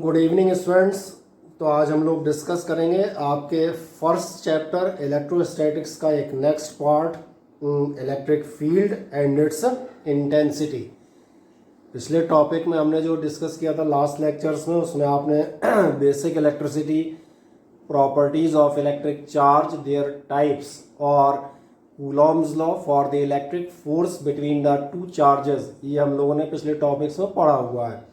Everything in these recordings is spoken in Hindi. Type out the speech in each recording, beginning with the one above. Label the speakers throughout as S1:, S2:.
S1: Good evening students. तो आज हम लोग डिस्कस करेंगे आपके फर्स्ट चैप्टर इलेक्ट्रोस्टैटिक्स का एक next part, electric field and it's intensity. पिछले टॉपिक में हमने जो डिस्कस किया था लास्ट लेक्चर्स में, उसमें आपने basic electricity, properties of electric charge, their types और Coulomb's law for the electric force between the two charges, ये हम लोगों ने पिछले टॉपिक्स में पढ़ा हुआ है।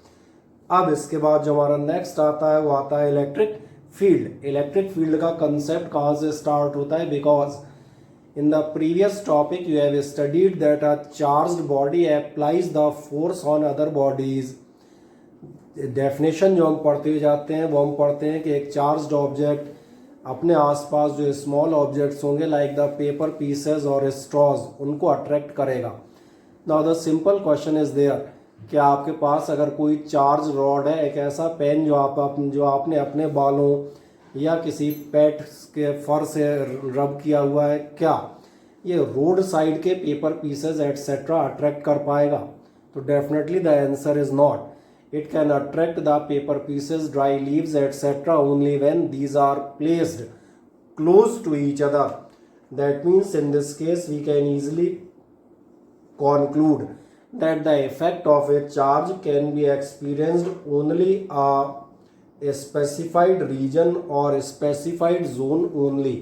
S1: अब इसके बाद जो हमारा नेक्स्ट आता है वो आता है इलेक्ट्रिक फील्ड। इलेक्ट्रिक फील्ड का कंसेप्ट कहाँ से स्टार्ट होता है? Because in the previous topic you have studied that a charged body applies the force on other bodies. Definition जो हम पढ़ते हुए जाते हैं वो हम पढ़ते हैं कि एक चार्ज्ड ऑब्जेक्ट अपने आसपास जो स्मॉल ऑब्जेक्ट्स होंगे लाइक द पेपर पीसेस और स्ट्रॉज, उनको अट्रैक्ट करेगा। Now the simple question is there कि आपके पास अगर कोई चार्ज रॉड है, एक ऐसा पेन जो आपने अपने बालों या किसी पेट के फर से रब किया हुआ है, क्या ये रोड साइड के पेपर पीसेस एटसेट्रा अट्रैक्ट कर पाएगा? तो definitely the answer is not. It can attract the paper pieces, dry leaves etcetera only when these are placed close to each other. That means in this case we can easily conclude that the effect of a charge can be experienced only a specified region or a specified zone only.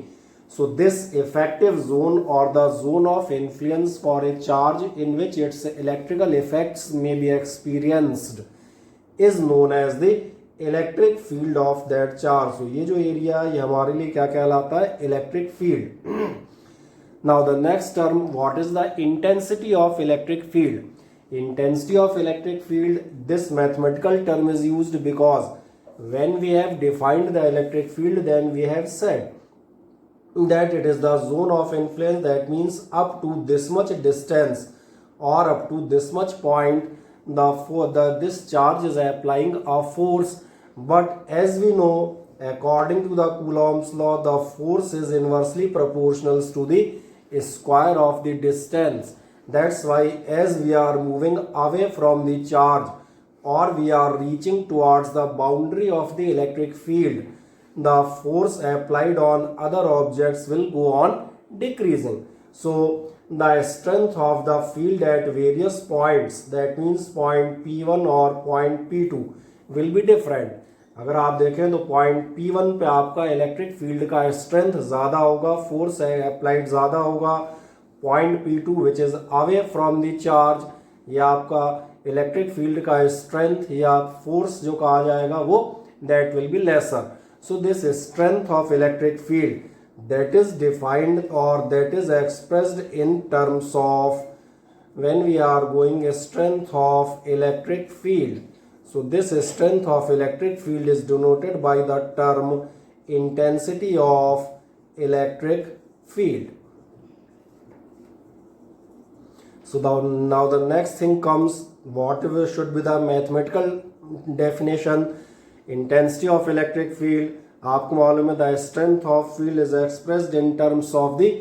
S1: So this effective zone or the zone of influence for a charge in which its electrical effects may be experienced is known as the electric field of that charge. So ये जो एरिया ये हमारे लिए क्या कहलाता है? Electric field. Now the next term, what is the intensity of electric field? Intensity of electric field, this mathematical term is used because when we have defined the electric field, then we have said that it is the zone of influence. That means up to this much distance or up to this much point this charge is applying a force. But as we know, according to the Coulomb's law, the force is inversely proportional to the square of the distance. That's why as we are moving away from the charge or we are reaching towards the boundary of the electric field, the force applied on other objects will go on decreasing. So the strength of the field at various points, that means point P1 or point P2, will be different. अगर आप देखें तो पॉइंट P1 पे आपका इलेक्ट्रिक फील्ड का स्ट्रेंथ ज़्यादा होगा, फोर्स अप्लाइड ज़्यादा होगा। Point P2 which is away from the charge, या आपका इलेक्ट्रिक फील्ड का स्ट्रेंथ या फोर्स जो कहा जाएगा वो that will be lesser. So this strength of electric field that is defined और that is expressed in terms of when we are going a strength of electric field. So this strength of electric field is denoted by the term intensity of electric field. So now the next thing comes, what should be the mathematical definition? Intensity of electric field, आपको मालूम है the strength of field is expressed in terms of the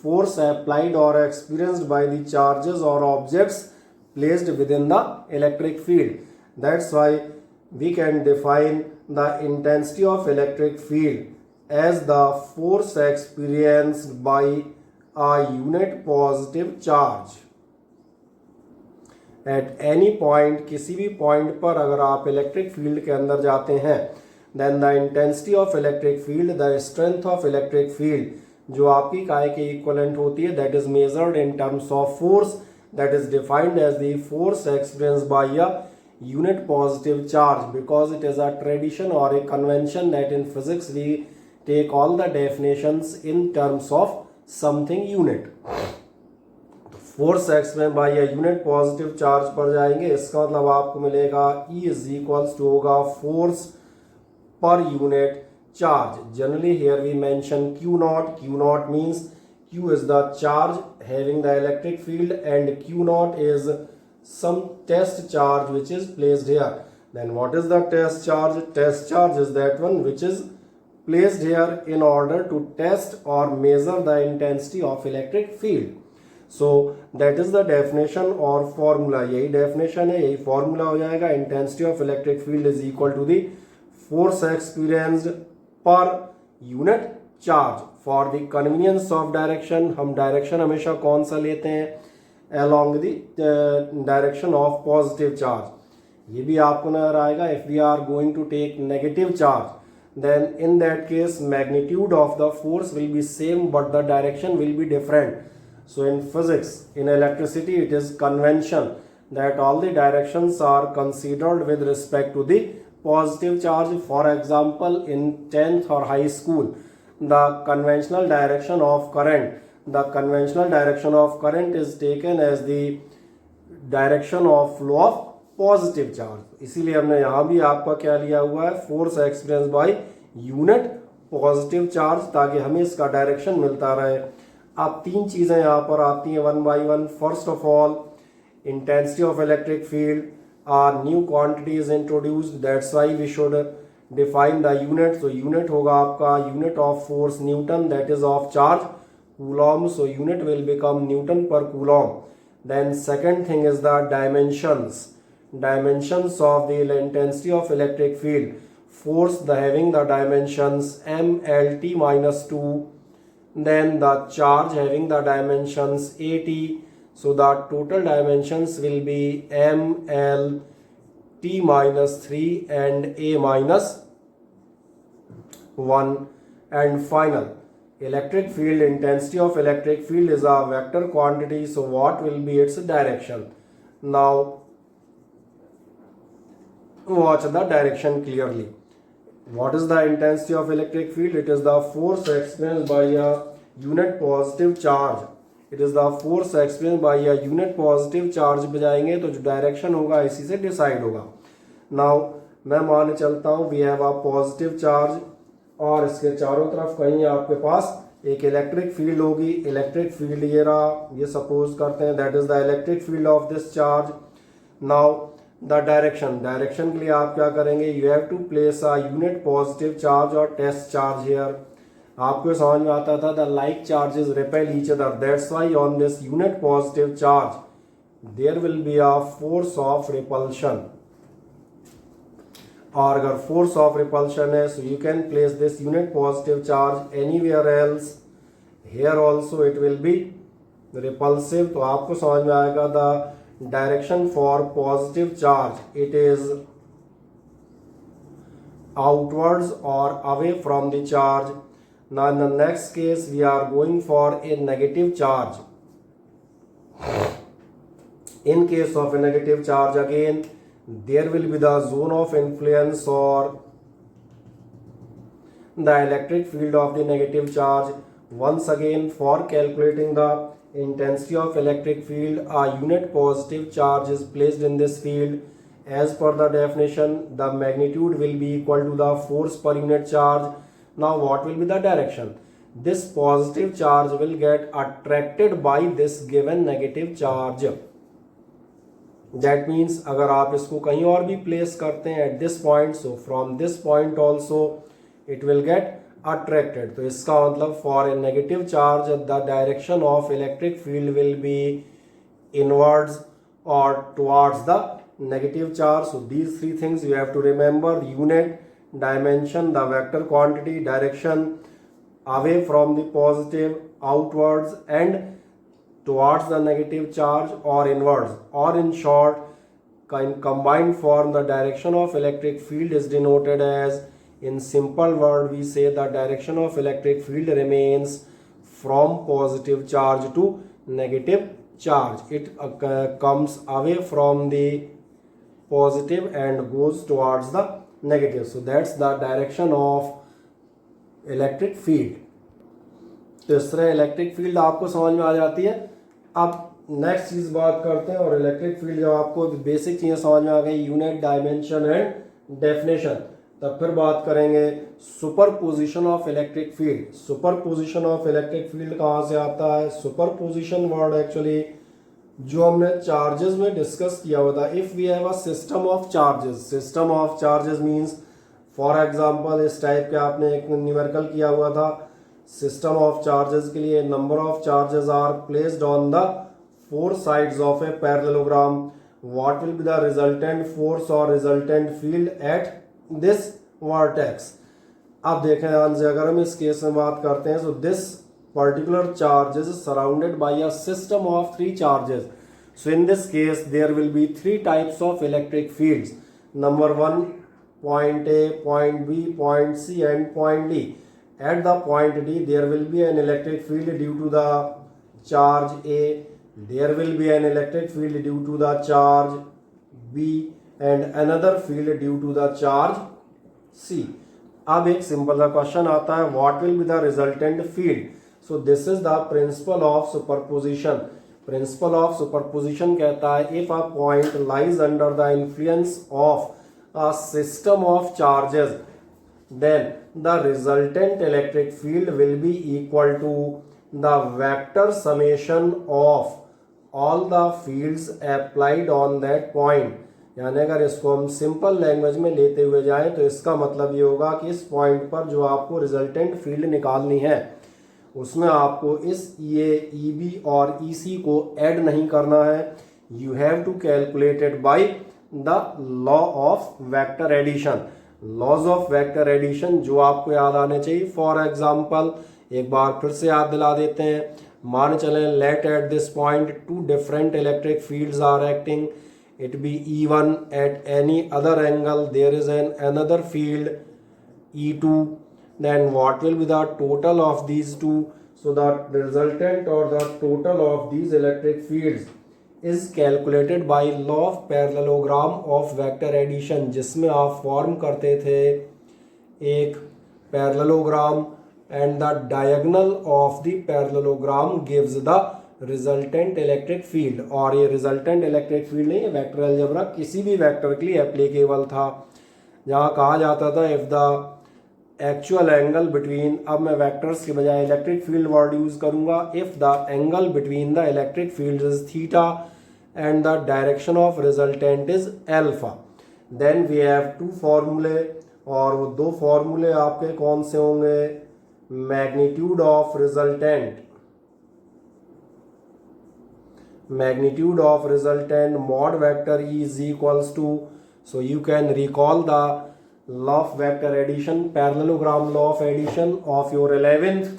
S1: force applied or experienced by the charges or objects placed within the electric field. That's why we can define the intensity of electric field as the force experienced by a unit positive charge. At any point, किसी भी पॉइंट पर अगर आप इलेक्ट्रिक फील्ड के अंदर जाते हैं, then the intensity of electric field, the strength of electric field, जो आपकी काय के इक्वलेंट होती है, that is measured in terms of force, that is defined as the force experienced by a unit positive charge, because it is a tradition or a convention that in physics we take all the definitions in terms of something unit. Force express by या यूनिट पॉजिटिव चार्ज पर जाएंगे, इसका मतलब आपको मिलेगा E इज इक्वल्स टू होगा फोर्स पर unit charge. Generally here we mention Q naught. Q naught means Q is the charge having the electric field and Q naught is some test charge which is placed here. Then what is the test charge? Test charge is that one which is placed here in order to test or measure the intensity of electric field. So that is the definition और formula. यही definition है, यही formula हो जाएगा. Intensity of electric field is equal to the force experienced per unit charge. For the convenience of direction, हम direction हमेशा कौन सा लेते हैं? along the direction of positive charge. ये भी आपको नजर आएगा. If we are going to take negative charge, then in that case magnitude of the force will be same but the direction will be different. So in physics, in electricity, it is convention that all the directions are considered with respect to the positive charge. For example, in 10th or high school, the conventional direction of current is taken as the direction of flow of positive charge. इसीलिए हमने यहाँ भी आपका क्या लिया हुआ है? Force experience by unit positive charge, ताकि हमें इसका डायरेक्शन मिलता रहे. अब तीन चीजें यहाँ पर आती हैं one by one. First of all, intensity of electric field. New quantity is introduced, that's why we should define the unit. So unit होगा आपका unit of force newton, that is of charge coulomb. So unit will become newton per coulomb. Then second thing is the dimensions of the intensity of electric field. Force having the dimensions mlt minus 2, then the charge having the dimensions at. So the total dimensions will be mlt minus 3 and a minus 1. And final, electric field, intensity of electric field is a vector quantity. So what will be its direction? Now watch the direction clearly. What is the intensity of electric field? It is the force experienced by a unit positive charge. It is the force experienced by a unit positive charge पे जाएंगे तो जो डायरेक्शन होगा इसी से डिसाइड होगा. नाउ मैं मान चलता हूँ we have a positive charge और इसके चारों तरफ कहीं आपके पास एक इलेक्ट्रिक फील्ड होगी. इलेक्ट्रिक फील्ड ये रहा, ये सपोज करते हैं that is the electric field of this charge. Now the direction के लिए आप क्या करेंगे? You have to place a unit positive charge और टेस्ट चार्ज हियर. आपको समझ में आता था the like charges repel each other, that's why on this unit positive charge there will be a force of repulsion. और अगर फोर्स ऑफ रिपल्शन है, so you can place this unit positive charge anywhere else. Here also it will be repulsive. तो आपको समझ में आएगा the direction for positive charge, it is outwards or away from the charge. Now in the next case we are going for a negative charge. In case of a negative charge, again there will be the zone of influence or the electric field of the negative charge. Once again, for calculating the intensity of electric field, a unit positive charge is placed in this field. As per the definition, the magnitude will be equal to the force per unit charge. Now what will be the direction? This positive charge will get attracted by this given negative charge. That means अगर आप इसको कहीं और भी place करते हैं at this point, so from this point also it will get attracted. तो इसका मतलब for a negative charge the direction of electric field will be inwards or towards the negative charge. So these three things you have to remember: unit, dimension, the vector quantity, direction, away from the positive, outwards, and towards the negative charge or inwards. Or in short, in combined form, the direction of electric field is denoted as, in simple word, we say the direction of electric field remains from positive charge to negative charge. It comes away from the positive and goes towards the negative. So that's the direction of electric field. तो इस तरह इलेक्ट्रिक फील्ड आपको समझ में आ जाती है. अब नेक्स्ट चीज बात करते हैं. और इलेक्ट्रिक फील्ड जब आपको बेसिक चीजें समझ में आ गई, यूनिट, डायमेंशन एंड डेफिनेशन, तब फिर बात करेंगे super position of electric field. Super position of electric field कहाँ से आता है? सुपर पोजिशन वर्ड एक्चुअली जो हमने चार्जेस में डिस्कस किया हुआ था. If we have a system of charges means for example इस टाइप के आपने एक न्यूमेरिकल किया हुआ था. सिस्टम ऑफ चार्जेस के लिए number of charges are placed on the four sides of a parallelogram. What will be the resultant force और resultant field at this vertex. अब देखें ध्यान से, अगर हम इस केस में बात करते हैं, so this particular charge is surrounded by a system of three charges. So in this case there will be three types of electric fields. Number one, point A, point B, point C and point D. At the point D there will be an electric field due to the charge A. There will be an electric field due to the charge B and another field due to the charge C. अब एक सिंपल सा क्वेश्चन आता है, what will be the resultant field. So this is the principle of superposition. Principle of superposition कहता है, if a point lies under the influence of a system of charges then the resultant electric field will be equal to the vector summation of all the fields applied on that point. यानी अगर इसको हम सिंपल लैंग्वेज में लेते हुए जाएं तो इसका मतलब ये होगा कि इस पॉइंट पर जो आपको रिजल्टेंट फील्ड निकालनी है उसमें आपको इस ई बी और ई सी को ऐड नहीं करना है। You have to calculate it by the law of vector addition. Laws of vector addition जो आपको याद आने चाहिए। फॉर एग्जाम्पल एक बार फिर से याद दिला देते हैं, मान चलें let at this point two different electric fields are acting, it be E1 at any other angle, there is another field E2, then what will be the total of these two? So the resultant or the total of these electric fields is calculated by law of parallelogram of vector addition, जिसमें आप फॉर्म करते थे एक parallelogram and the diagonal of the parallelogram gives the resultant electric field. और ये रिजल्टेंट इलेक्ट्रिक फील्ड नहीं है, वेक्टर अलजेब्रा किसी भी वेक्टर के लिए एप्लीकेबल था, जहाँ कहा जाता था if the actual angle between, अब मैं वेक्टर्स के बजाय इलेक्ट्रिक फील्ड वर्ड यूज करूंगा, if the angle between the electric field is theta and the direction of resultant is alpha, then we have two formulae. और वो दो फॉर्मूले आपके कौन से होंगे, magnitude of resultant, magnitude of resultant mod vector E is equals to, so you can recall the law of vector addition, parallelogram law of addition of your 11th,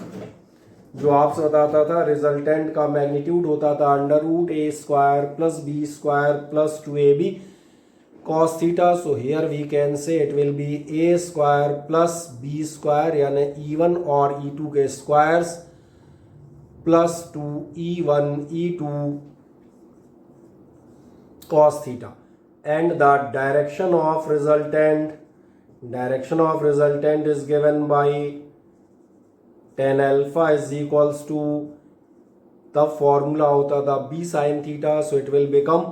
S1: जो आपसे बताता था रिजल्टेंट का मैग्नीट्यूड होता था under root a square plus b square plus 2ab cos theta. So here we can say it will be a square plus b square यानी E1 और E2 के squares plus 2E1 E2 cos theta, and the direction of resultant is given by tan alpha is equals to, the formula होता था b sin theta, so it will become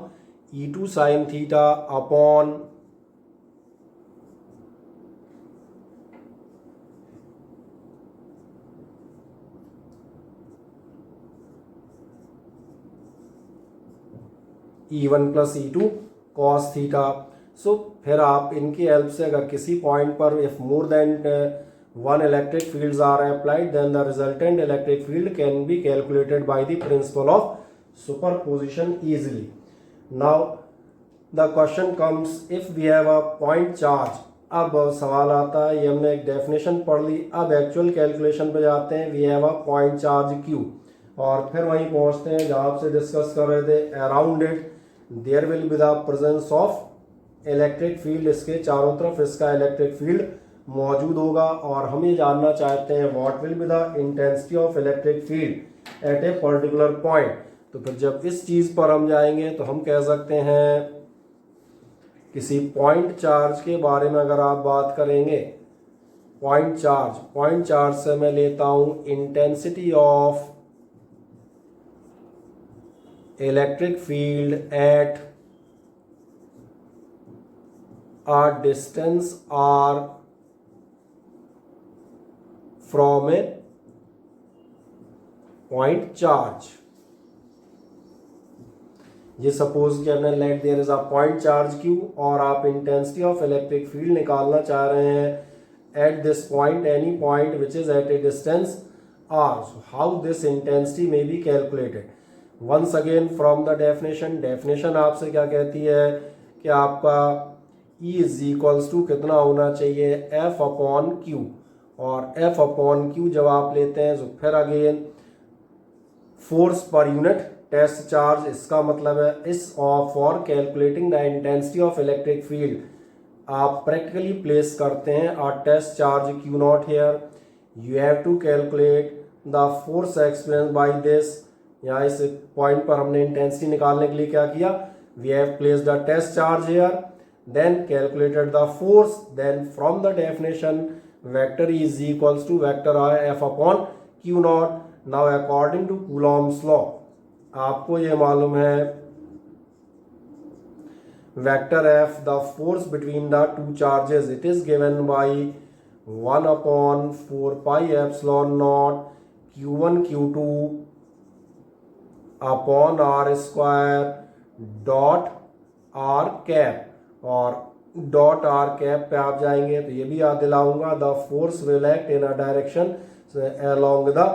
S1: E2 sin theta upon E1 plus E2 cos theta. So फिर आप इनकी हेल्प से अगर किसी पॉइंट पर if more than one electric fields are applied then the resultant electric field can be calculated by the principle of superposition easily. Now the question comes, if we have a point charge. अब सवाल आता है, ये हमने एक डेफिनेशन पढ़ ली, अब एक्चुअल कैलकुलेशन पे जाते हैं। We have a point charge Q और फिर वहीं पहुंचते हैं जहां आपसे डिस्कस कर रहे थे, around it there will be the presence of electric field, इसके चारों तरफ इसका इलेक्ट्रिक फील्ड मौजूद होगा। और हम ये जानना चाहते हैं what will be the intensity of electric field at a particular point. तो फिर जब इस चीज पर हम जाएंगे तो हम कह सकते हैं किसी पॉइंट चार्ज के बारे में अगर आप बात करेंगे, पॉइंट चार्ज से मैं लेता हूं intensity of electric field at a distance r from a point charge। ये सपोज कि हमने let there is a point charge Q और आप इंटेंसिटी ऑफ इलेक्ट्रिक फील्ड निकालना चाह रहे हैं at this point, any point which is at a distance r। So how this intensity may be calculated, once again from the definition आपसे क्या कहती है कि आपका E इज इक्वल्स टू कितना होना चाहिए, F अपॉन क्यू। और F अपॉन क्यू जब आप लेते हैं तो फिर अगेन फोर्स पर यूनिट टेस्ट चार्ज, इसका मतलब है इस for calculating the intensity of electric field आप प्रैक्टिकली प्लेस करते हैं a test charge Q naught here, you have to calculate the force experience by this. यहाँ इस पॉइंट पर हमने इंटेंसिटी निकालने के लिए क्या किया, we have placed the test charge here, then calculated the force, then from the definition vector E is equals to vector I F upon Q naught. Now according to Coulomb's law आपको ये मालूम है vector F the force between the two charges it is given by 1 upon 4 pi epsilon naught Q1 Q2 upon R square dot R cap। और डॉट आर कैप पे आप जाएंगे तो ये भी याद दिलाऊंगा, the force will act in a direction along the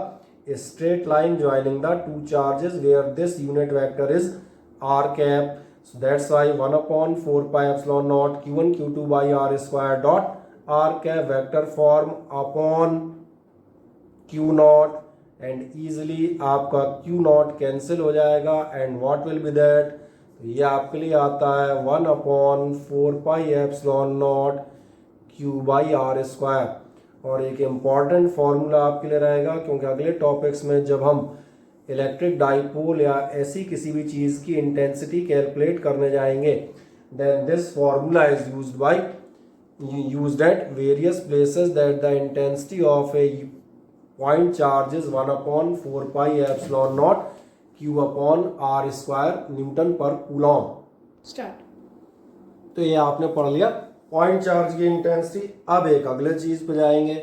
S1: straight line joining the two charges where this unit vector is R cap. So that's why 1 upon 4 pi epsilon naught q1 q2 by are square dot are cap vector form upon q naught, and easily आपका q नॉट कैंसिल हो जाएगा and what will B that, ये आपके लिए आता है 1 upon 4 pi epsilon naught Q by are square. और एक इम्पॉर्टेंट फॉर्मूला आपके लिए रहेगा क्योंकि अगले टॉपिक्स में जब हम इलेक्ट्रिक डाइपोल या ऐसी किसी भी चीज़ की इंटेंसिटी कैलकुलेट करने जाएंगे then this formula is used at various places that the intensity of a point charge is 1 upon 4 pi epsilon naught Q upon are square newton per coulomb.
S2: Start.
S1: तो ये आपने पढ़ लिया पॉइंट चार्ज की इंटेंसिटी। अब एक अगले चीज पे जाएंगे,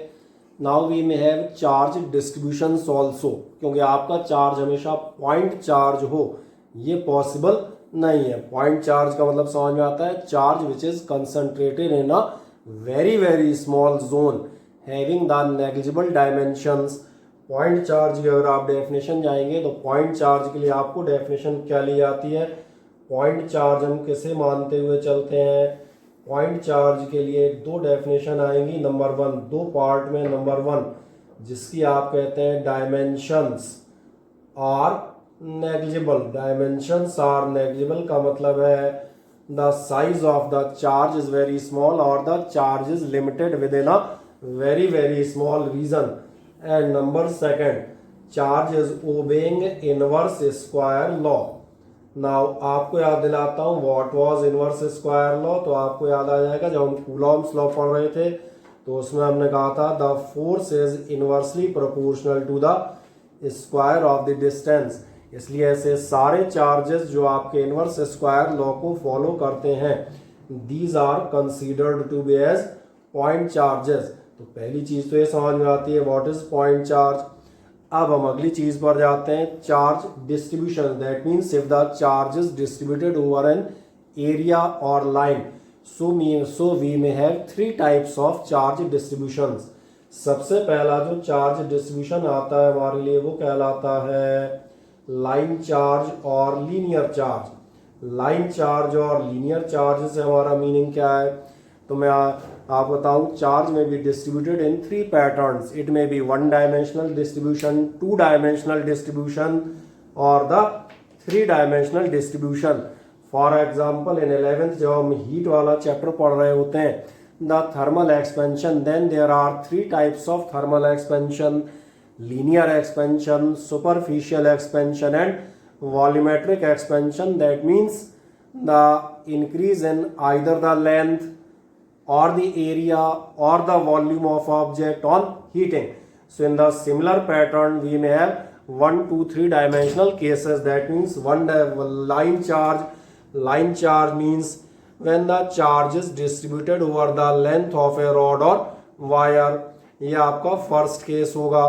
S1: now we may have charge distribution also, क्योंकि आपका चार्ज हमेशा पॉइंट चार्ज हो ये पॉसिबल नहीं है। पॉइंट चार्ज का मतलब समझ में आता है charge which is concentrated in a very very small zone having the negligible dimensions. Point charge की अगर आप डेफिनेशन जाएंगे तो पॉइंट चार्ज के लिए आपको डेफिनेशन क्या ली जाती है, पॉइंट चार्ज हम किसे मानते हुए चलते हैं, पॉइंट चार्ज के लिए दो डेफिनेशन आएंगी, नंबर 1 दो पार्ट में, नंबर 1 जिसकी आप कहते हैं dimensions are negligible. Dimensions are negligible का मतलब है the size of the charge is very small और the charge is limited within a very very small region. And number 2 charge is obeying inverse square law. Now आपको याद दिलाता हूं what was inverse square law, तो आपको याद आ जाएगा जब हम कूलॉम्स लॉ पढ़ रहे थे तो उसमें हमने कहा था the force is inversely proportional to the square of the distance. इसलिए ऐसे सारे चार्जेस जो आपके इनवर्स स्क्वायर लॉ को फॉलो करते हैं these are considered to be as point charges. तो पहली चीज तो ये समझ में आती है व्हाट इज पॉइंट चार्ज। अब हम अगली चीज पर जाते हैं, charge distribution. That means if the charge is distributed over an area और line so we may have 3 types of charge distribution. सबसे पहला जो चार्ज डिस्ट्रीब्यूशन आता है हमारे लिए वो कहलाता है लाइन चार्ज और लीनियर चार्ज। लाइन चार्ज और लीनियर चार्ज से हमारा मीनिंग क्या है, तो मैं आप बताऊं चार्ज में be distributed in 3 patterns. It may be 1 dimensional distribution, 2 dimensional distribution और the 3 dimensional distribution. For example in 11th जब हम हीट वाला चैप्टर पढ़ रहे होते हैं the thermal expansion, then there are 3 types of thermal expansion, linear expansion, superficial expansion and volumetric expansion. That means the increase in either the length or the area or the volume of object on heating. So in the similar pattern we may have 1, 2, 3 dimensional cases. That means line charge. Line charge means when the charge is distributed over the length of a rod or wire. ये आपका फर्स्ट केस होगा।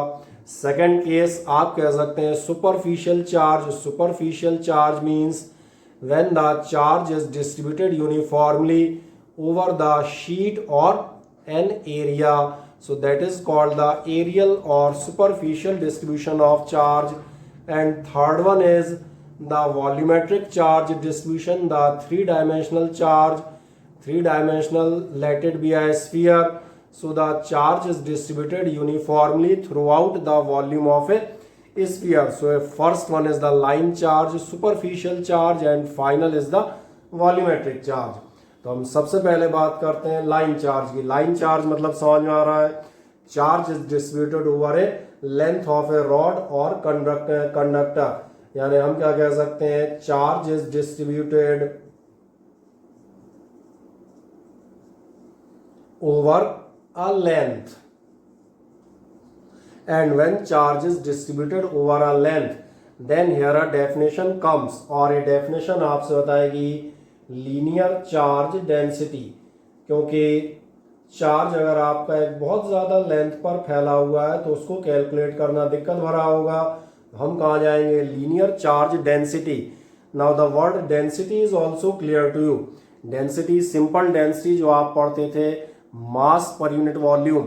S1: सेकेंड केस आप कह सकते हैं superficial charge. Superficial charge means when the charge is distributed uniformly over the sheet or an area, so that is called the areal or superficial distribution of charge. And third one is the volumetric charge distribution, the 3 dimensional charge. 3-dimensional, let it be a sphere, so the charge is distributed uniformly throughout the volume of a sphere. So first one is the line charge, superficial charge, and final is the volumetric charge. तो हम सबसे पहले बात करते हैं लाइन चार्ज की. लाइन चार्ज मतलब समझ में आ रहा है, charge is distributed over A length of a rod और कंडक्टर. यानी हम क्या कह सकते हैं, charge is distributed over a length, and when charge is distributed over a length, then here a definition comes, और ये definition आपसे बताएगी linear charge density. क्योंकि चार्ज अगर आपका एक बहुत ज़्यादा लेंथ पर फैला हुआ है तो उसको कैलकुलेट करना दिक्कत भरा होगा. हम कहाँ जाएंगे, linear charge density. Now the word density is also clear to you. Density, simple density जो आप पढ़ते थे मास पर यूनिट वॉल्यूम,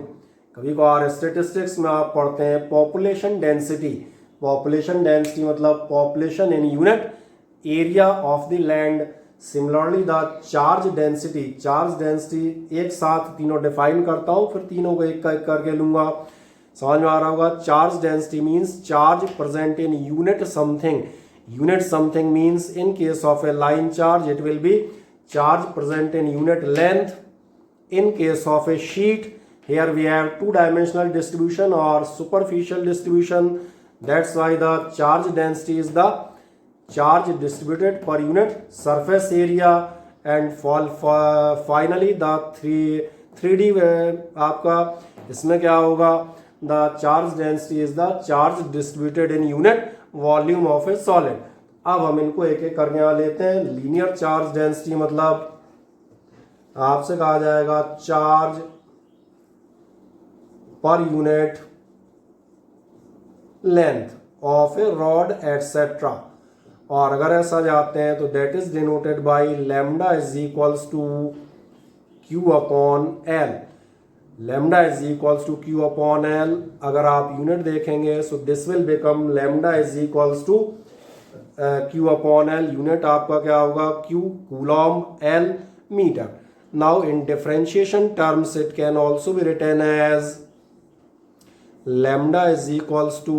S1: कभी कभार स्टेटिस्टिक्स में आप पढ़ते हैं पॉपुलेशन डेंसिटी. पॉपुलेशन डेंसिटी मतलब population in unit area of the land. Similarly the charge density, charge density एक साथ तीनों डिफाइन करता हूं, फिर तीनों को एक करके लूंगा, समझ में आ रहा होगा. Charge density means charge present in unit something. Unit something means in case of A line charge it will be charge present in unit length. In case of a sheet, here we have two-dimensional distribution or superficial distribution. That's why the charge density is the charge distributed per unit surface area. And finally the 3D आपका इसमें क्या होगा, the charge density is the charge distributed in unit volume of a solid. अब हम इनको एक एक करने लेते हैं. लीनियर चार्ज डेंसिटी मतलब आपसे कहा जाएगा charge per unit length of a rod etcetera. और अगर ऐसा जाते हैं तो that is denoted by lambda is equals to Q upon L. Lambda is equals to Q upon L. अगर आप यूनिट देखेंगे so this will become lambda is equals to Q upon L. Unit आपका क्या होगा, Q coulomb, L metre. Now in differentiation terms it can also be written as lambda is equals to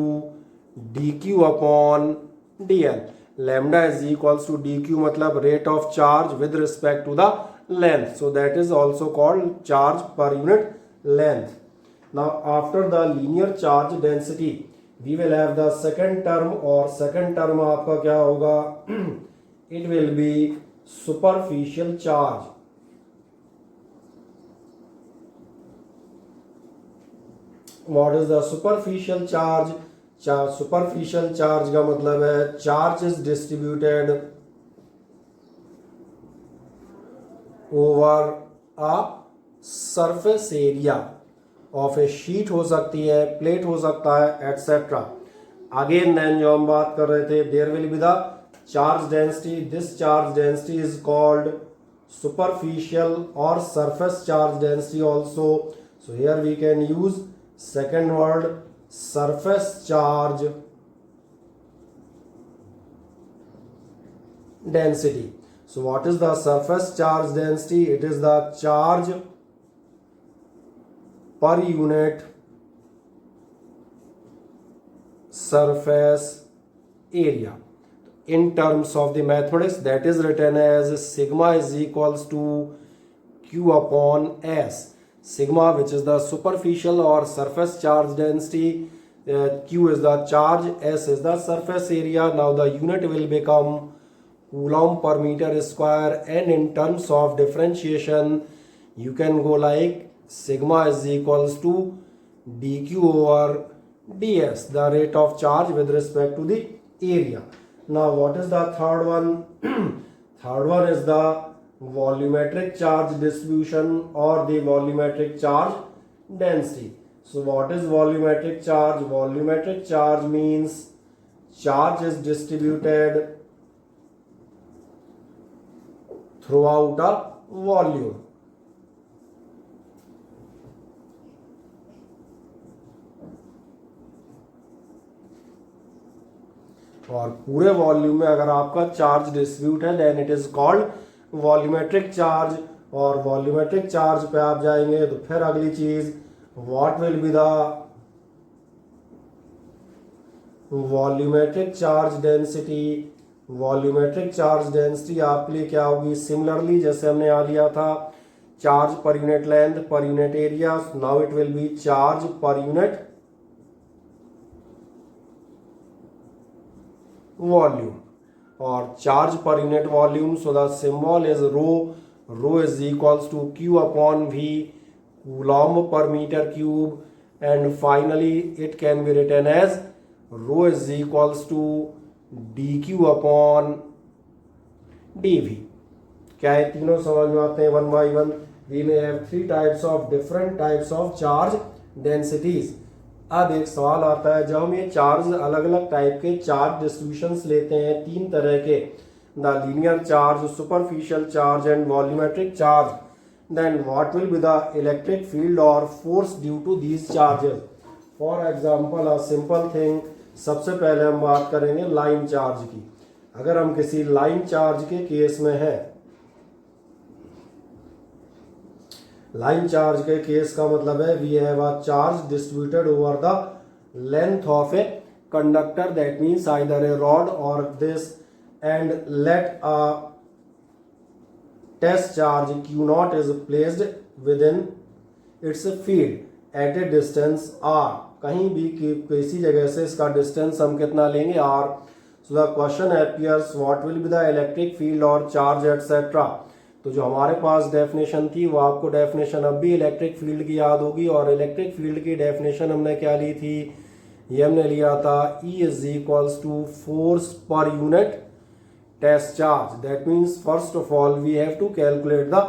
S1: dq upon dl. Lambda is equals to dq मतलब rate of charge with respect to the length. So that is also called charge per unit length. Now after the linear charge density we will have the second term, और second term आपका क्या होगा, it will be superficial charge. What is the superficial charge? Superficial charge का मतलब है charge is distributed over a surface area of a sheet, हो सकती है प्लेट, हो सकता है etc. Again then जो हम बात कर रहे थे, there will be the charge density. This charge density is called superficial or surface charge density also. So here we can use second word surface charge density. So what is the surface charge density? It is the charge per unit surface area. In terms of the mathematics, that is written as sigma is equals to q upon s. Sigma, which is the superficial or surface charge density, q is the charge, s is the surface area. Now the unit will become coulomb per meter square, and in terms of differentiation you can go like sigma is equals to dq over ds, the rate of charge with respect to the area. Now what is the third one? Third one is the volumetric charge distribution or the volumetric charge density. So what is volumetric charge? Volumetric charge means charge is distributed throughout a volume. और पूरे वॉल्यूम में अगर आपका चार्ज डिस्ट्रीब्यूट है then it is called volumetric charge. और वॉल्यूमेट्रिक चार्ज पे आप जाएंगे तो फिर अगली चीज what will be the volumetric charge density. Volumetric charge density आपके लिए क्या होगी, सिमिलरली जैसे हमने यहाँ लिया था charge per unit length per unit area, now it will be charge per unit volume or charge per unit volume. So the symbol is rho is equals to Q upon V, coulomb per metre cube, and finally it can be written as rho is equals to D Q upon D V. क्या है, तीनों समझ में आते हैं one by one. We may have three types of different types of charge densities. अब एक सवाल आता है, जब हम ये चार्ज अलग अलग टाइप के चार्ज डिस्ट्रीब्यूशंस लेते हैं तीन तरह के, the linear charge, superficial charge and volumetric charge, then what will be the electric field or force due to these charges? For example, a simple thing, सबसे पहले हम बात करेंगे लाइन चार्ज की। अगर हम किसी लाइन चार्ज के केस में हैं, लाइन चार्ज के केस का मतलब है we have a charge distributed over the length of a conductor, that means either a rod or this, and let a test charge Q naught is placed within its field at a distance r। कहीं भी किसी जगह से इसका डिस्टेंस हम कितना लेंगे r। So the question appears what will be the electric field or charge etc। तो जो हमारे पास डेफिनेशन थी वो आपको डेफिनेशन अब भी इलेक्ट्रिक फील्ड की याद होगी, और इलेक्ट्रिक फील्ड की डेफिनेशन हमने क्या ली थी, ये हमने लिया था E is equals to force पर unit test charge. That means first of all we have to calculate the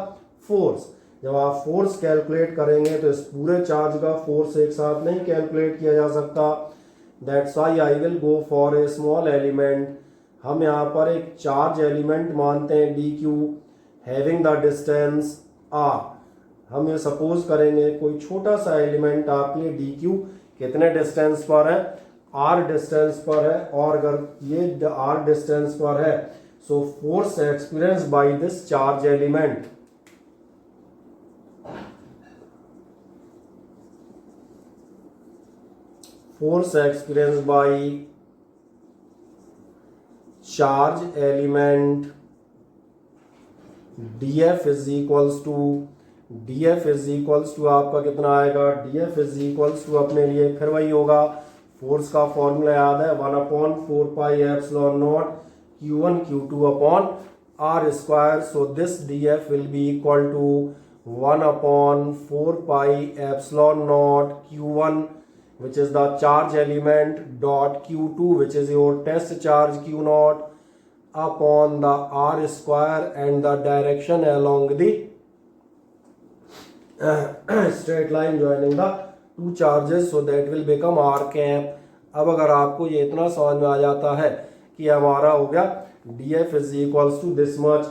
S1: force. जब आप फोर्स कैलकुलेट करेंगे तो इस पूरे चार्ज का फोर्स एक साथ नहीं कैलकुलेट किया जा सकता, that's why I will go for a small element. हम यहाँ पर एक चार्ज एलिमेंट मानते हैं d q having the distance r. हम ये सपोज करेंगे कोई छोटा सा एलिमेंट आपके लिए डी क्यू कितने डिस्टेंस पर है, आर डिस्टेंस पर है, और अगर ये आर डिस्टेंस पर है so force experienced by this charge element force experienced by charge element df is equals to आपका कितना आएगा, df is equals to अपने लिए फिर वही होगा, फोर्स का फॉर्मूला याद है 1/4 पाई epsilon naught Q1 Q2 upon R square. So this dF will be equal to 1/4 pi epsilon naught Q1, which is the charge element, dot Q2, which is your test charge Q naught, upon the R square and the direction along the straight line joining the two charges, so that will become R cap। अब अगर आपको ये इतना समझ में आ जाता है कि हमारा हो गया df is equals to this much,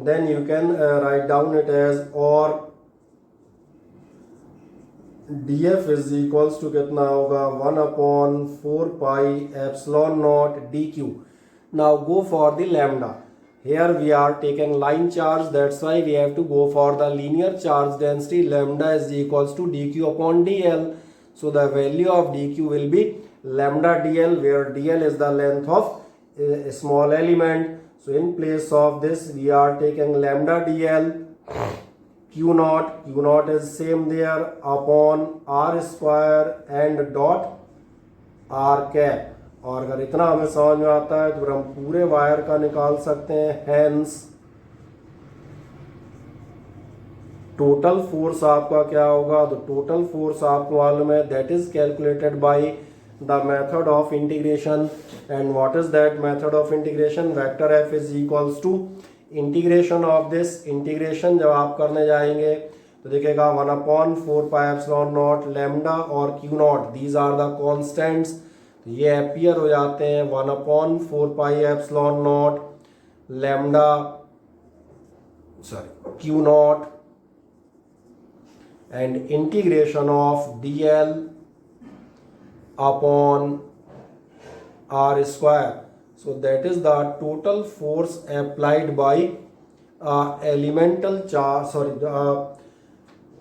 S1: then you can write down it as, और df is equals to कितना होगा 1/4 pi epsilon naught dq। now go for the lambda। here we are taking line charge, that's why we have to go for the linear charge density। lambda is equals to dq upon dl, so the value of dq will be lambda dl, where dl is the length of a small element। so in place of this we are taking lambda dl, q naught is same there, upon r square and dot r cap। और अगर इतना हमें समझ में आता है तो फिर हम पूरे वायर का निकाल सकते हैं। हेंस टोटल फोर्स आपका क्या होगा, तो टोटल फोर्स आपको मालूम है, that is calculated by the method of integration। and what is that method of integration, vector f is equals to integration of this। integration जब आप करने जाएंगे तो देखिएगा 1/4 pi epsilon naught lambda और q naught, these are the constants, तो ये appear हो जाते हैं 1/4 pi epsilon naught lambda q naught and integration of dl upon r square। so that is the total force applied by elemental charge,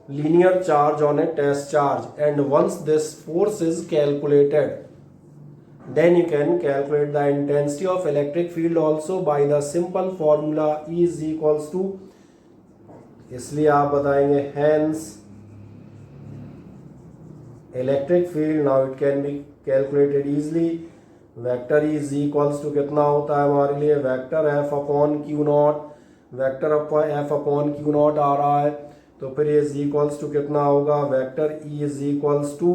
S1: linear charge on a test charge, and once this force is calculated, then you can calculate the intensity of electric field also by the simple formula E is equals to, इसलिए आप बताएंगे hence electric field now it can be calculated easily. Vector E is equals to कितना होता है हमारे लिए, vector F upon Q naught, vector F upon Q naught आ रहा है, तो फिर ये इज इक्वल्स टू कितना होगा, vector E is equals to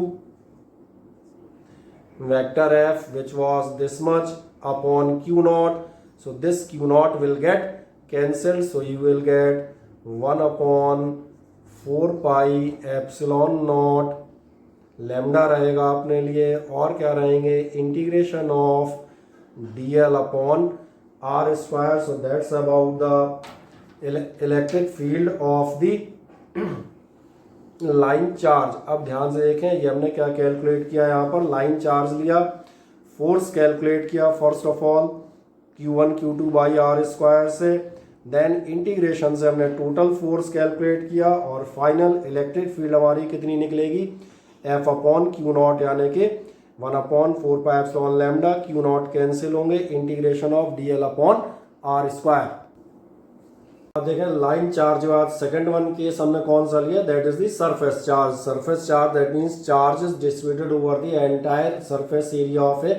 S1: vector F which was this much upon Q naught. So this Q naught will get cancelled, so you will get 1 upon 4 pi epsilon naught lambda रहेगा अपने लिए, और क्या रहेंगे, integration of dl upon r square. So that's about the electric field of the line charge. अब ध्यान से देखें, ये हमने क्या कैलकुलेट किया, यहाँ पर लाइन चार्ज लिया, फोर्स कैलकुलेट किया first of all Q1 Q2 by are square से, देन इंटीग्रेशन से हमने टोटल फोर्स कैलकुलेट किया, और फाइनल इलेक्ट्रिक फील्ड हमारी कितनी निकलेगी, F अपॉन Q नॉट, यानी कि 1 upon 4 pi epsilon lambda, Q naught cancel होंगे, integration of dl upon r square. अब देखें लाइन चार्ज के बाद सेकंड वन केस हमने कौन सा लिया, that is the surface charge. Surface charge that means charge is distributed over the entire surface area of a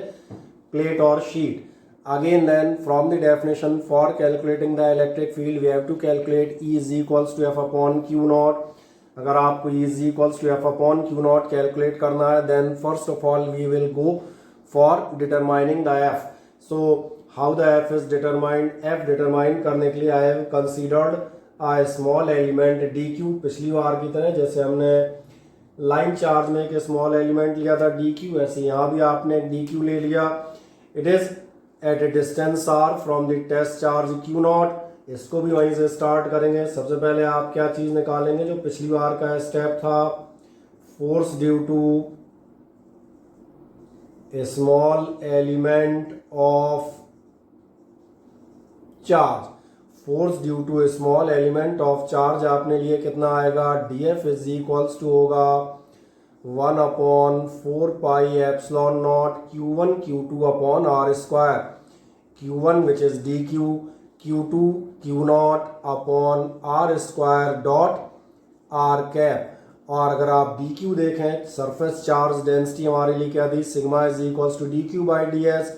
S1: plate or sheet. Again then from the definition for calculating the electric field we have to calculate E is equals to F upon Q naught. अगर आपको E is equals to F upon Q naught calculate करना है, then first of all we will go for determining the F. So how the F is determined, F determine करने के लिए I have considered a small element dq. पिछली बार की तरह जैसे हमने लाइन चार्ज में एक स्मॉल एलिमेंट लिया था dq, ऐसे यहाँ भी आपने एक dq ले लिया. It is at a distance r from the test charge q naught. इसको भी वहीं से स्टार्ट करेंगे. सबसे पहले आप क्या चीज निकालेंगे, जो पिछली बार का स्टेप था, force due to a small element of charge. Force due to a small element of charge आपने लिए कितना आएगा, df इज इक्वल्स टू होगा 1 upon 4 pi epsilon naught Q1 Q2 upon r square. Q1 which is dq, Q2 Q not upon r square dot r cap. और अगर आप dq देखें, सरफेस चार्ज डेंसिटी हमारे लिए क्या दी, sigma is equals to dq by ds.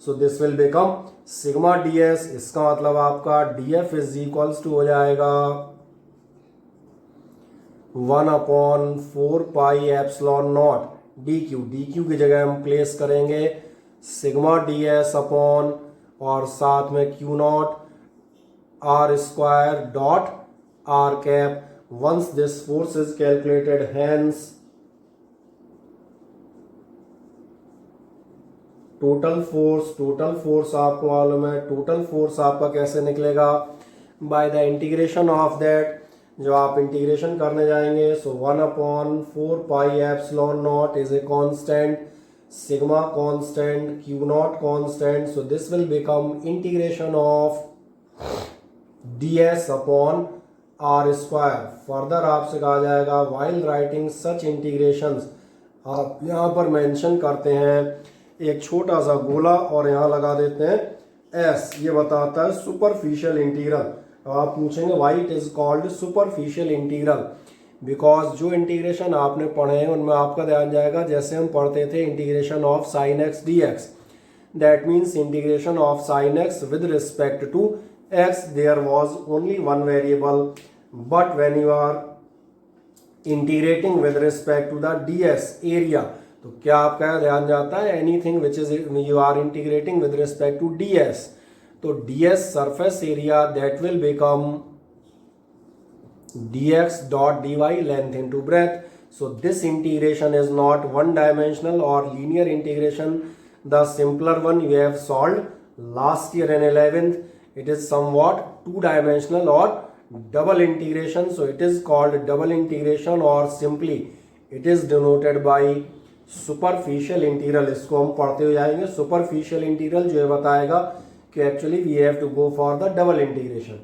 S1: So this will become sigma ds. इसका मतलब आपका df इज इक्वल्स टू हो जाएगा 1 upon 4 pi epsilon not dq. dq की जगह हम प्लेस करेंगे सिग्मा ds अपॉन और साथ में q naught r square dot r cap. Once this force is calculated, hence total force आपको मालूम है, टोटल फोर्स आपका कैसे निकलेगा, by the integration of that. जो आप इंटीग्रेशन करने जाएंगे, so 1 upon 4 pi epsilon naught is a constant, sigma constant, Q naught constant. So this will become integration of ds upon r square. Further आपसे कहा जाएगा व्हाइल राइटिंग सच इंटीग्रेशंस, आप यहाँ पर मेंशन करते हैं एक छोटा सा गोला और यहाँ लगा देते हैं S. ये बताता है सुपरफिशियल इंटीग्रल. आप पूछेंगे why it is called superficial integral, because जो इंटीग्रेशन आपने पढ़े हैं उनमें आपका ध्यान जाएगा, जैसे हम पढ़ते थे integration of sine x dx. That means integration of sine x with respect to x, there was only one variable, but when you are integrating with respect to the ds area, तो क्या आपका ध्यान जाता है, anything which is you are integrating with respect to ds. तो ds surface area that will become dx dot dy length into breadth. So this integration is not one dimensional or linear integration. The simpler one we have solved last year in 11th. It is somewhat two dimensional or double integration. So it is called double integration or simply it is denoted by superficial integral. इसको हम पढ़ते हुए जाएंगे. सुपरफिशियल इंटीग्रल जो है बताएगा कि actually we have to go for the double integration.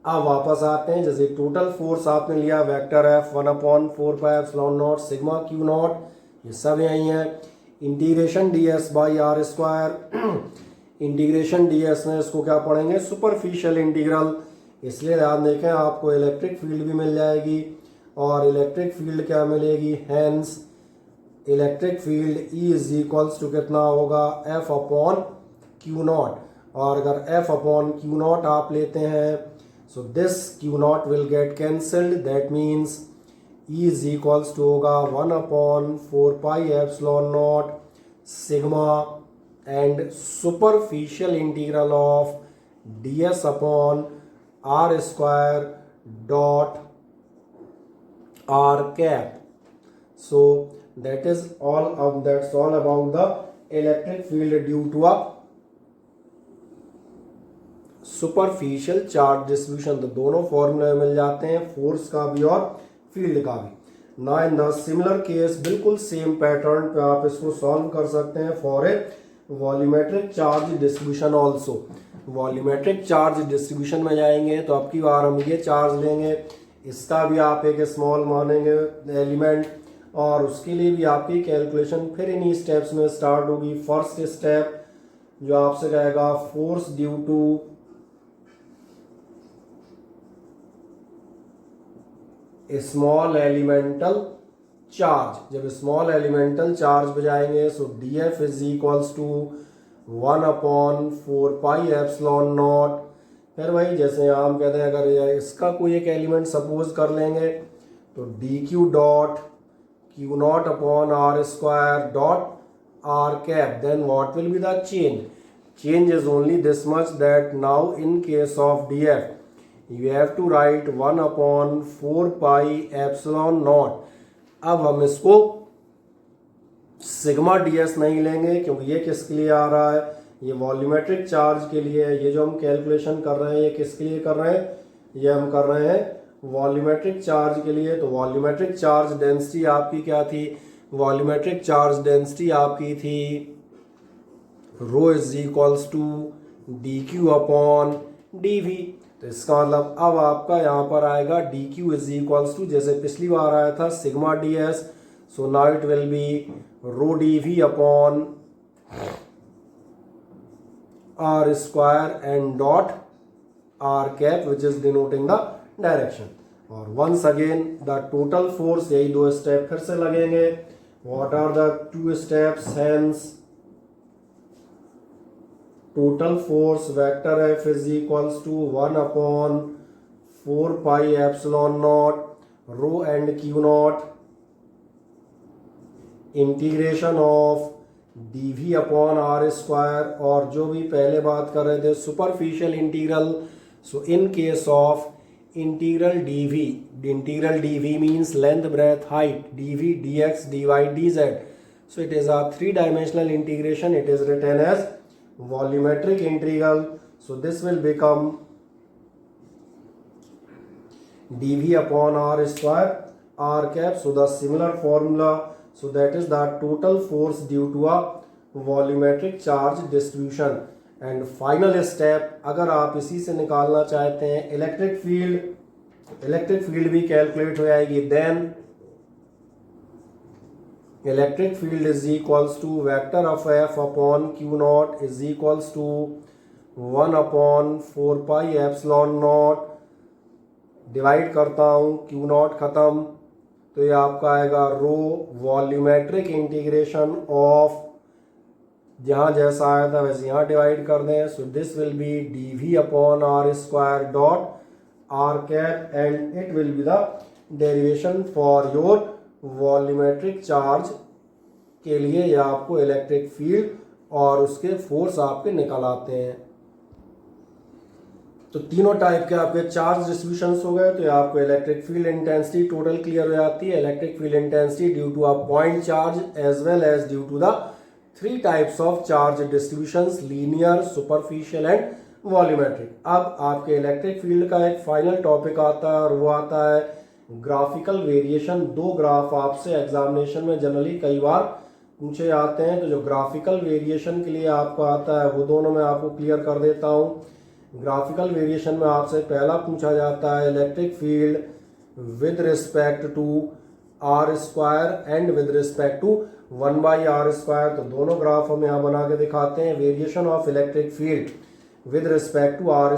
S1: अब वापस आते हैं, जैसे टोटल फोर्स आपने लिया vector F 1/4πε0 sigma Q naught, ये सब यही है। Integration D S by are square, integration D S में इसको क्या पढ़ेंगे, सुपरफिशियल इंटीग्रल, इसलिए ध्यान देखें आपको इलेक्ट्रिक फील्ड भी मिल जाएगी और इलेक्ट्रिक फील्ड क्या मिलेगी, hence electric field E is equals to कितना होगा, F अपॉन क्यू नॉट, और अगर F अपॉन क्यू नॉट आप लेते हैं so this Q naught will get cancelled, that means E is equals to होगा 1/4πε0 sigma and superficial integral of ds upon are square dot are cap. So that's all about the electric field due to a superficial charge distribution। तो दोनों फॉर्मूले मिल जाते हैं, फोर्स का भी और फील्ड का भी। ना इन द सिमिलर केस बिल्कुल सेम पैटर्न पे आप इसको सॉल्व कर सकते हैं for a volumetric charge distribution also. Volumetric charge distribution में जाएंगे तो आपकी बार हम ये चार्ज लेंगे, इसका भी आप एक स्मॉल मानेंगे एलिमेंट, और उसके लिए भी आपकी कैलकुलेशन फिर इन्हीं स्टेप्स में स्टार्ट होगी। फर्स्ट स्टेप जो आपसे कहेगा force due to small elemental charge. जब स्मॉल एलिमेंटल चार्ज बजाएंगे so D F is equals to 1/4πε0। फिर भाई जैसे हम कहते हैं अगर इसका कोई एक एलिमेंट सपोज कर लेंगे तो d q dot q naught upon are square dot are cap, then what will be the change is only this much, that now in case of d f you have to write 1/4πε0। अब हम इसको सिग्मा ds नहीं लेंगे क्योंकि ये किसके लिए आ रहा है, ये वॉल्यूमेट्रिक चार्ज के लिए है। ये जो हम कैलकुलेशन कर रहे हैं ये किसके लिए कर रहे हैं, ये हम कर रहे हैं वॉल्यूमेट्रिक चार्ज के लिए। तो वॉल्यूमेट्रिक चार्ज डेंसिटी आपकी क्या थी, वॉल्यूमेट्रिक चार्ज डेंसिटी आपकी थी rho is equals to D Q upon D V. तो इसका मतलब अब आपका यहाँ पर आएगा D Q is equals to, जैसे पिछली बार आया था sigma D S, so now it will be rho D V upon are square and dot are cap which is denoting the direction. और once again the total force, यही दो स्टेप फिर से लगेंगे। What are the two steps, hence total force vector F is equals to 1/4πε0 rho and q naught integration of dv upon are square, और जो भी पहले बात कर रहे थे superficial integral. So in case of integral dv means length breadth height, dv dx dy dz, so it is a three dimensional integration, it is written as volumetric integral, so this will become dv upon r square r cap, so the similar formula, so that is the total force due to a volumetric charge distribution। and final step अगर आप इसी से निकालना चाहते हैं इलेक्ट्रिक फील्ड भी कैलकुलेट हो जाएगी। Then electric field is equals to vector of F upon Q naught is equals to 1/4πε0। Divide करता हूँ, क्यू नॉट खत्म, तो ये आपका आएगा रो वॉल्यूमेट्रिक इंटीग्रेशन ऑफ, जहाँ जैसा आया था वैसे यहाँ डिवाइड कर दें। So this will be dv upon are square dot are cap and it will be the derivation for your volumetric charge के लिए, या आपको इलेक्ट्रिक फील्ड और उसके फोर्स आपके निकल आते हैं। तो तीनों टाइप के आपके चार्ज डिस्ट्रीब्यूशंस हो गए। तो ये आपको electric field intensity total clear हो जाती है, electric field intensity due to a point charge as well as due to the three types of charge distributions, linear, superficial and volumetric. अब आपके इलेक्ट्रिक फील्ड का एक फाइनल टॉपिक आता है और वो आता है ग्राफिकल वेरिएशन। दो ग्राफ आपसे एग्जामिनेशन में जनरली कई बार पूछे जाते हैं, तो जो ग्राफिकल वेरिएशन के लिए आपको आता है वो दोनों मैं आपको क्लियर कर देता हूँ। ग्राफिकल वेरिएशन में आपसे पहला पूछा जाता है electric field with respect to r square and with respect to 1/r²। तो दोनों ग्राफ हम यहाँ बना के दिखाते हैं। Variation of electric field with respect to r²।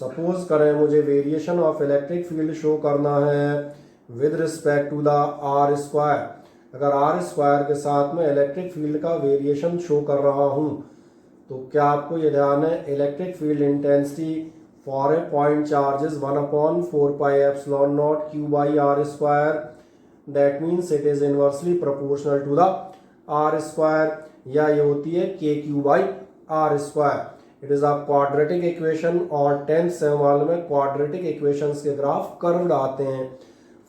S1: Suppose करें मुझे variation of electric field show करना है with respect to the r²। अगर r² के साथ में इलेक्ट्रिक फील्ड का वेरिएशन शो कर रहा हूँ तो क्या आपको ये ध्यान है, electric field intensity for a point charge is 1/4πε0 q/r²। That means it is inversely proportional to the r², या ये होती है kq/r²। It is a quadratic equation और 10th से मालूम है क्वाड्रेटिक इक्वेशंस के ग्राफ कर्व्ड आते हैं।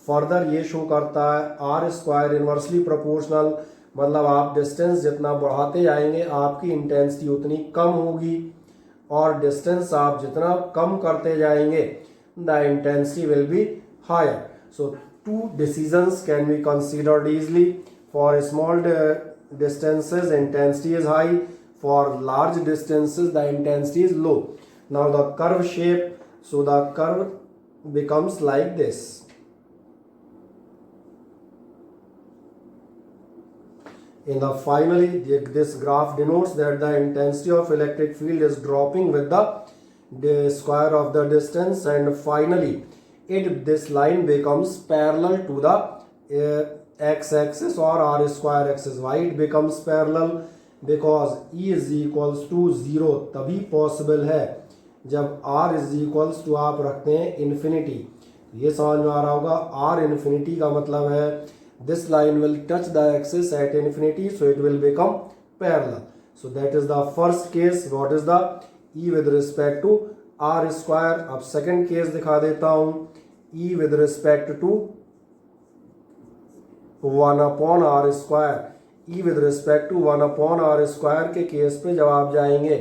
S1: फर्दर ये शो करता है r² इनवर्सली प्रोपोर्शनल, मतलब आप डिस्टेंस जितना बढ़ाते जाएंगे आपकी इंटेंसिटी उतनी कम होगी, और डिस्टेंस आप जितना कम करते जाएंगे the intensity will be higher. So two decisions can be considered easily. For small distances intensity is high, for large distances the intensity is low. Now the curve shape, so the curve becomes like this. In the finally, this graph denotes that the intensity of electric field is dropping with the square of the distance, and finally this line becomes parallel to the x-axis or r² axis. Why it becomes parallel? Because E is equals to 0 तभी पॉसिबल है जब r is equals to आप रखते हैं इन्फिनिटी। ये समझ में आ रहा होगा, r इन्फिनिटी का मतलब है this line will touch the axis at infinity, so it will become parallel. So that is the first case. What is the E with respect to r²? अब second case दिखा देता हूँ, E with respect to 1/r²। E with respect to 1/r² के केस पे जब आप जाएंगे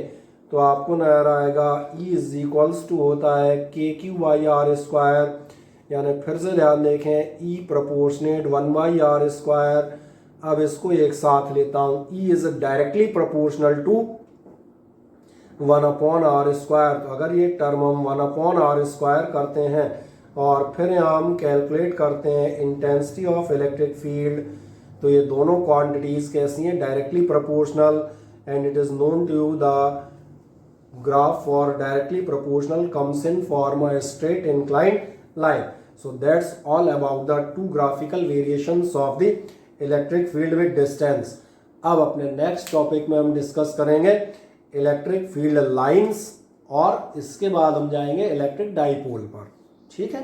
S1: तो आपको नजर आएगा E is equals to होता है kq/r²। यानी फिर से ध्यान देखें, E प्रोपोर्शनेट 1/r²। अब इसको एक साथ लेता हूँ, E is directly proportional to 1/r²। तो अगर ये टर्म हम 1/r² करते हैं और फिर हम कैलकुलेट करते हैं इंटेंसिटी ऑफ इलेक्ट्रिक फील्ड, तो ये दोनों क्वांटिटीज कैसी हैं, directly proportional, and it is known to the graph for directly proportional comes in form a straight inclined line. So that's all about the two graphical variations of the electric field with distance. अब अपने नेक्स्ट टॉपिक में हम डिस्कस करेंगे इलेक्ट्रिक फील्ड लाइंस, और इसके बाद हम जाएंगे इलेक्ट्रिक डाइपोल पर। ठीक है।